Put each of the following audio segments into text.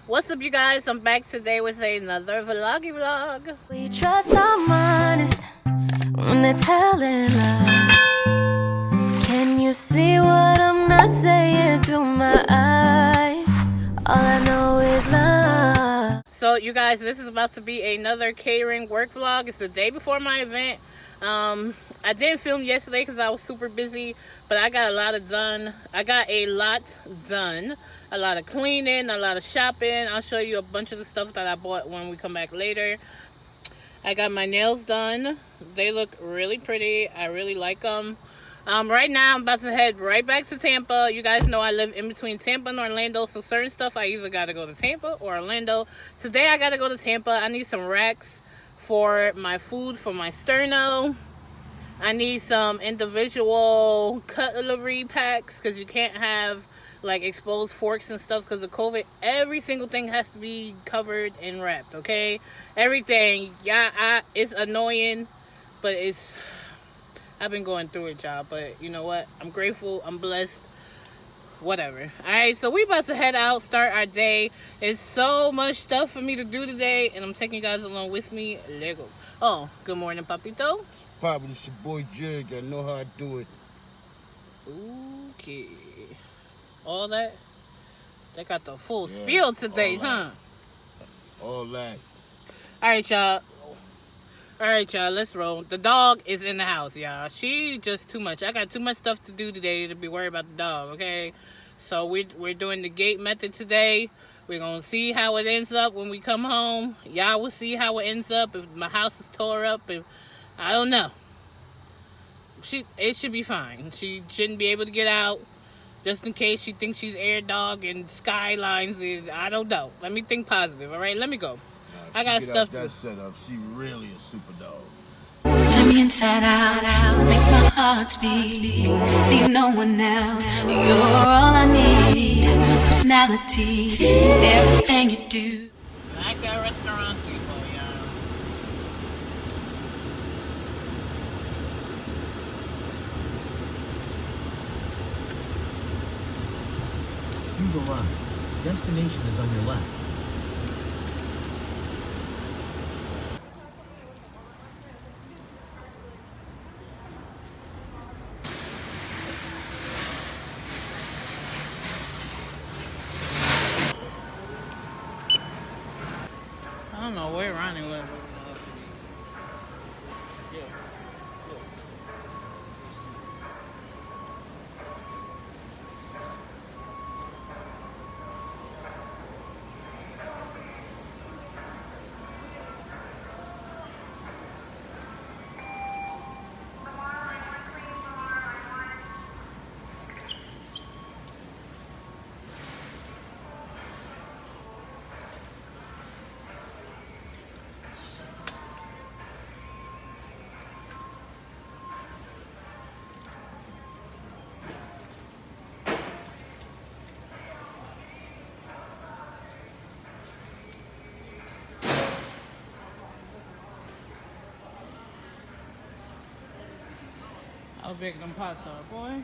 What's up, you guys? I'm back today with another vloggy vlog. We trust our minds when they're telling lies. Can you see what I'm not saying through my eyes? All I know is love. So, you guys, this is about to be another catering work vlog. It's the day before my event. I didn't film yesterday because I was super busy, but I got a lot done. A lot of cleaning, a lot of shopping. I'll show you a bunch of the stuff that I bought when we come back later. I got my nails done. They look really pretty. I really like them. Right now, I'm about to head right back to Tampa. You guys know I live in between Tampa and Orlando, so certain stuff I either got to go to Tampa or Orlando. Today, I got to go to Tampa. I need some racks for my food, for my sterno. I need some individual cutlery packs because you can't have like exposed forks and stuff because of COVID. Every single thing has to be covered and wrapped, okay? Everything. Yeah, it's annoying, but I've been going through it, y'all. But you know what? I'm grateful. I'm blessed. Whatever. Alright, so we about to head out, start our day. It's so much stuff for me to do today, and I'm taking you guys along with me. Lego. Oh, good morning, Papito. Papa, it's your boy Jig. I know how I do it. Okay. All that? They got the full spiel today, huh? All that. Alright, y'all. Let's roll. The dog is in the house, y'all. She just too much. I got too much stuff to do today to be worried about the dog, okay? So we're doing the gate method today. We're going to see how it ends up when we come home. Y'all will see how it ends up if my house is tore up. If I don't know. It should be fine. She shouldn't be able to get out. Just in case she thinks she's air dog and skylines. And I don't know. Let me think positive, all right? Let me go. I got stuff to... That setup, she really a super dog. Turn me inside out, make my heart beat. Need no one else. You're all I need. Personality, everything you do. I got restaurant people, y'all. You've arrived. Destination is on your left. I don't know where Ronnie went. How big them pots are, boy.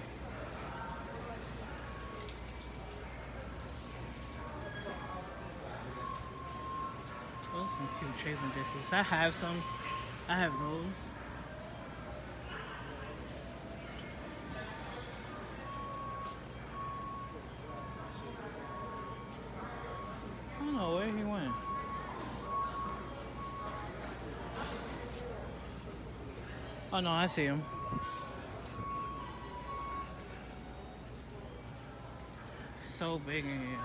Those are some cute chafing dishes. I have some. I have those. I don't know where he went. Oh no, I see him. So big in here.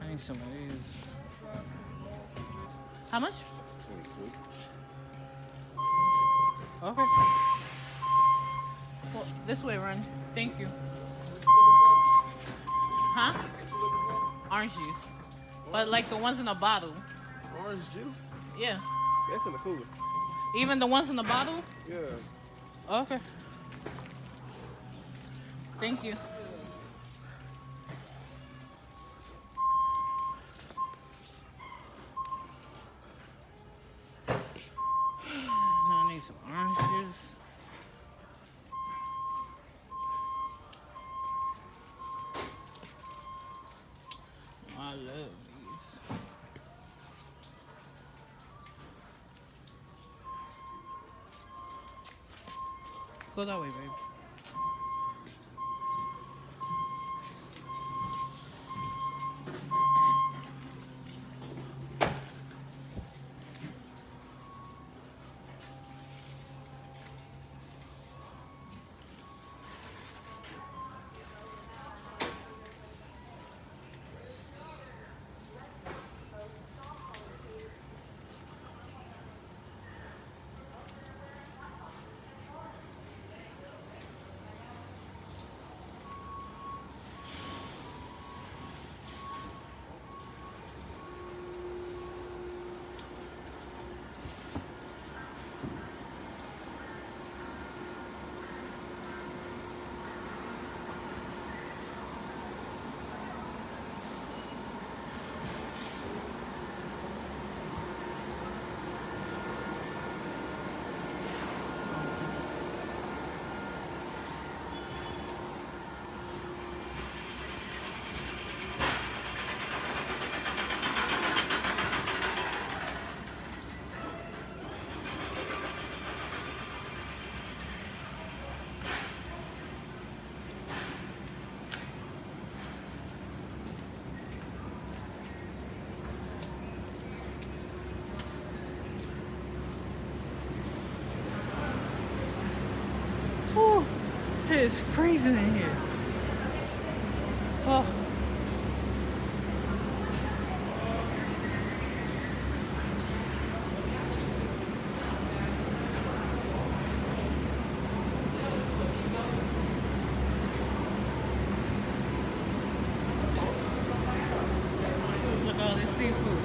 I need some of these. How much? 22. Okay. Well, this way, run. Thank you. Huh? Orange juice. But like the ones in a bottle. Orange juice? Yeah. That's in the cooler. Even the ones in the bottle? Yeah. Okay. Thank you. I need some orange juice. I love these. Go that way, babe. Whew, it is freezing in here. Oh. Look at all this seafood.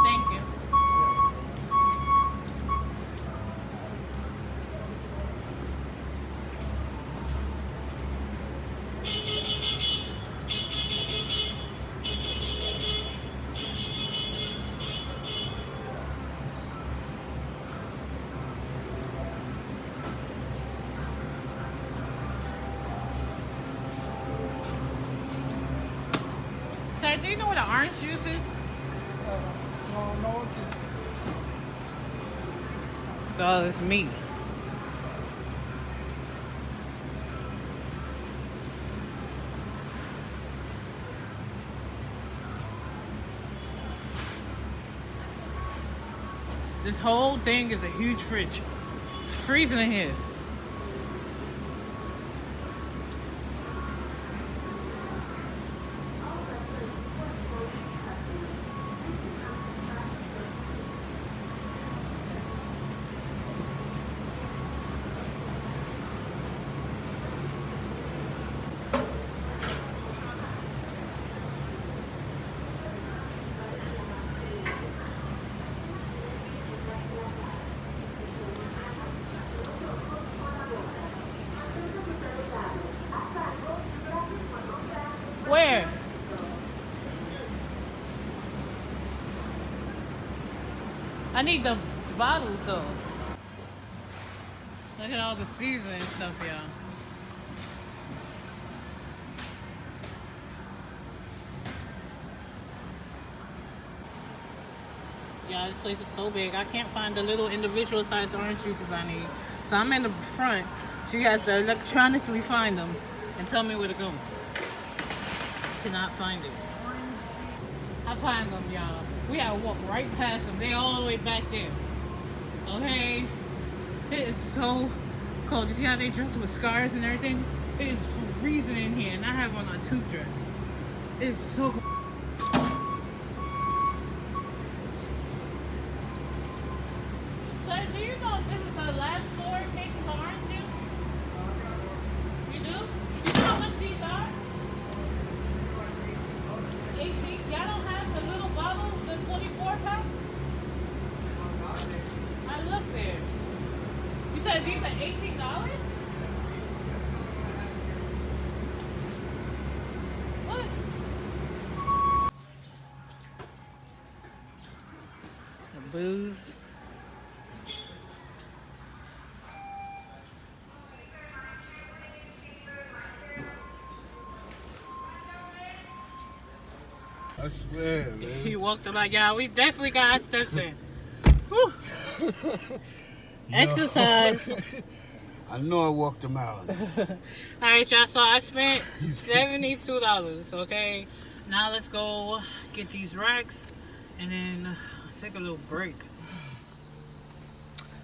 Thank you. Sir, do you know what an orange juice is? Oh, it's meat. This whole thing is a huge fridge. It's freezing in here. Where? I need the bottles though. Look at all the seasoning stuff, y'all. Yeah, this place is so big. I can't find the little individual sized orange juices I need. So I'm in the front. She has to electronically find them and tell me where to go. Cannot find it. I find them, y'all. We gotta walk right past them. They all the way back there. Okay? It is so cold. You see how they dress with scarves and everything? It is freezing in here, and I have on a tube dress. It's so cold. So, do you know this is the last 4 cases of orange juice? You do? You know how much these are? 18. Y'all don't have the little bottles, the 24 pack? I looked there. You said these are $18? What? The booze. I swear, man. He walked about, y'all. We definitely got our steps in. Whew. Exercise. I know I walked a mile. Alright, y'all, so I spent $72, okay? Now let's go get these racks and then take a little break.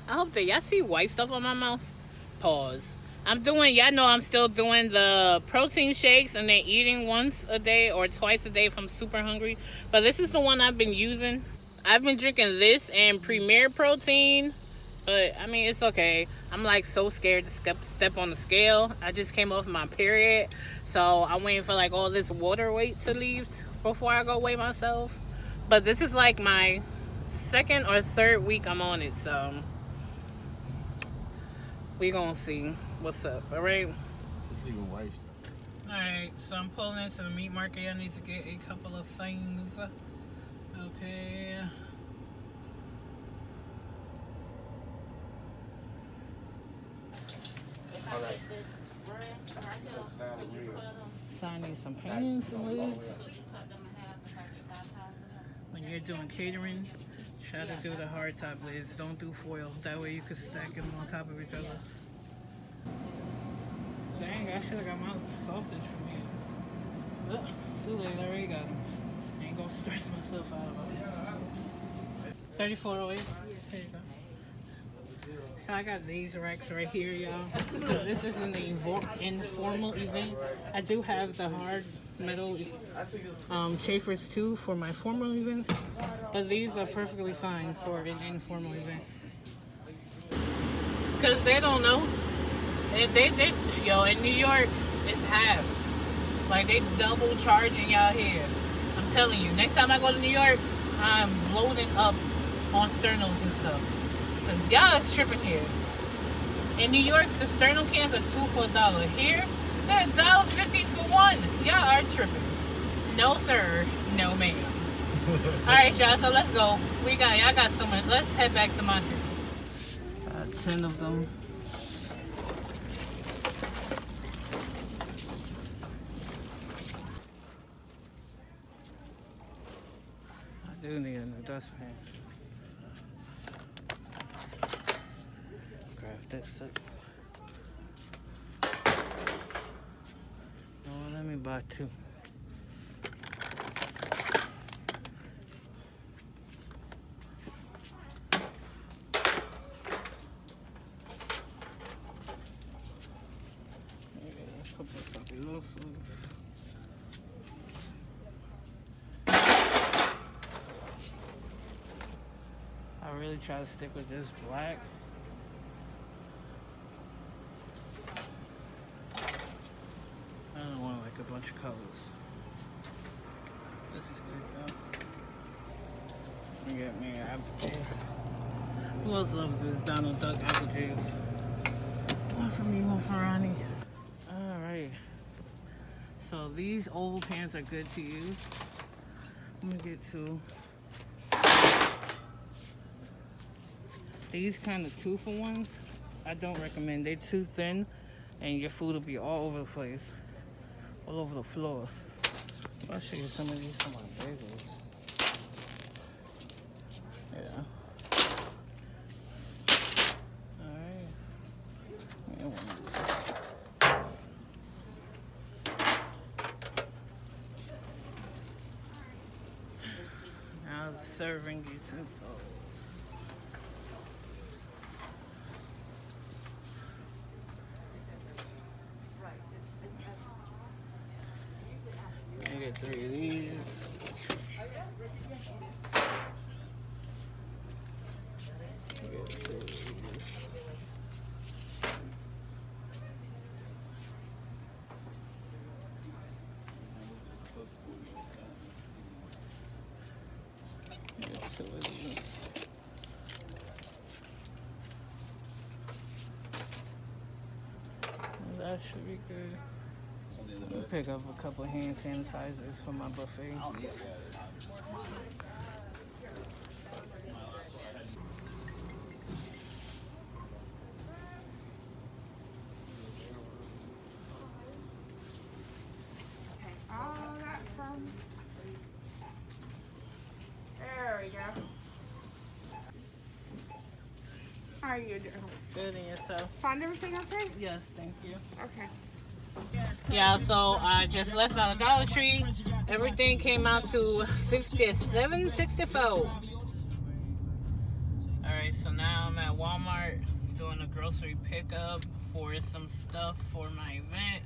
I hope that y'all see white stuff on my mouth. Pause. Y'all know I'm still doing the protein shakes and then eating once a day or twice a day if I'm super hungry. But this is the one I've been using. I've been drinking this and Premier Protein. But, I mean, it's okay. I'm, like, so scared to step on the scale. I just came off my period. So, I'm waiting for, like, all this water weight to leave before I go weigh myself. But this is, like, my 2nd or 3rd week I'm on it. So, we gonna see what's up, all right? It's even white stuff. All right, so I'm pulling into the meat market. I need to get a couple of things. Okay. So I need some pans and lids. When you're doing catering, try to do the hard top lids. Don't do foil. That way you can stack them on top of each other. Dang, I should have got my sausage from here. But too late, I already got them. Ain't gonna stress myself out about it. 3408. Here you go. So I got these racks right here, y'all. Because this is an informal event. I do have the hard metal chafers too for my formal events. But these are perfectly fine for an informal event. Because they don't know. Yo, in New York, it's half. Like, they double charging y'all here. I'm telling you, next time I go to New York, I'm loading up on sternos and stuff. Cause y'all is tripping here. In New York, the sterno cans are 2 for $1. Here, they're $1.50 for 1. Y'all are tripping. No sir, no ma'am. Alright y'all, so let's go. Y'all got so much. Let's head back to my city. 10 of them. I do need a new dustpan. Grab this up. Oh, let me buy 2. A couple of fabulosos. I really try to stick with this black. I don't want like a bunch of colors. This is good though. You get me an apple juice. Who else loves this Donald Duck apple juice? One for me, one for Ronnie. Alright. So these old pans are good to use. I'm gonna get 2. These kind of 2 for 1s, I don't recommend. They're too thin and your food will be all over the place. All over the floor. I'll show you some of these for my bagels. Yeah. Alright. Yeah, one of these. Now the serving utensils. get 3 of these. Get 2 of these. Get 2 of these. That should be good. I'll pick up a couple hand sanitizers for my buffet. All that from. There we go. How are you doing? Good, and yourself? Find everything okay? Yes, thank you. Okay. Yeah, so I just left out of Dollar Tree. Everything came out to $57.64. Alright, so now I'm at Walmart doing a grocery pickup for some stuff for my event.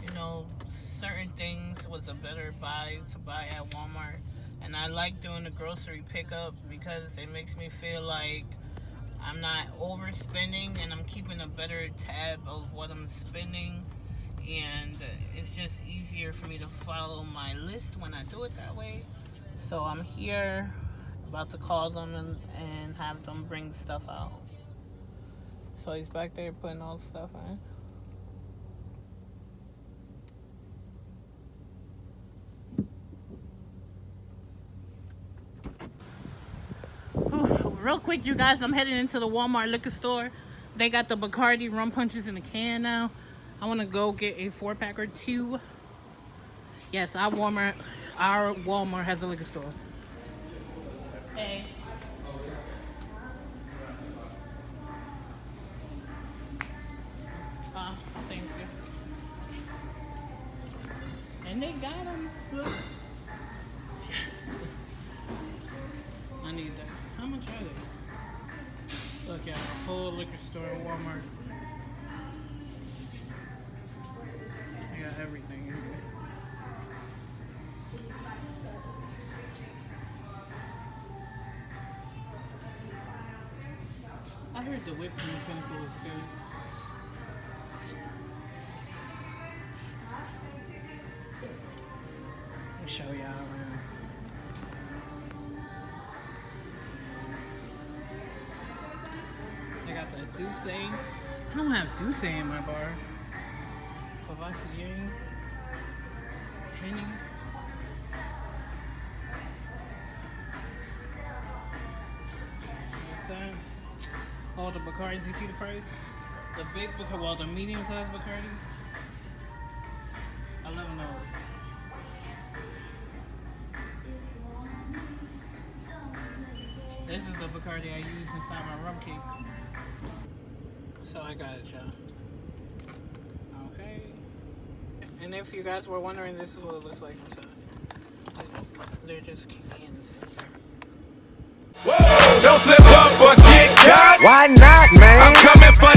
You know, certain things was a better buy to buy at Walmart. And I like doing the grocery pickup because it makes me feel like I'm not overspending and I'm keeping a better tab of what I'm spending. And it's just easier for me to follow my list when I do it that way. So I'm here about to call them and have them bring stuff out. So he's back there putting all the stuff in. Real quick, you guys, I'm heading into the Walmart liquor store. They got the Bacardi rum punches in a can now. I want to go get a 4-pack or 2. Yes, our Walmart has a liquor store. Hey. Thank you. And they got them. Look. Yes. I need that. How much are they? Look, yeah, a full liquor store at Walmart. They got everything in here. I heard the whipped cream pinnacle is good. Let me show y'all around. I got the Douce. I don't have Douce in my bar. Courvoisier. Henny. Like that. All the Bacardis, you see the price? The big Bacardi, well, the medium sized Bacardi. 11 those. This is the Bacardi I use inside my rum cake. So I got it, y'all. Okay. And if you guys were wondering, this is what it looks like inside. They're just cans in here. Whoa, don't slip up or get caught. Why not, man? I'm coming for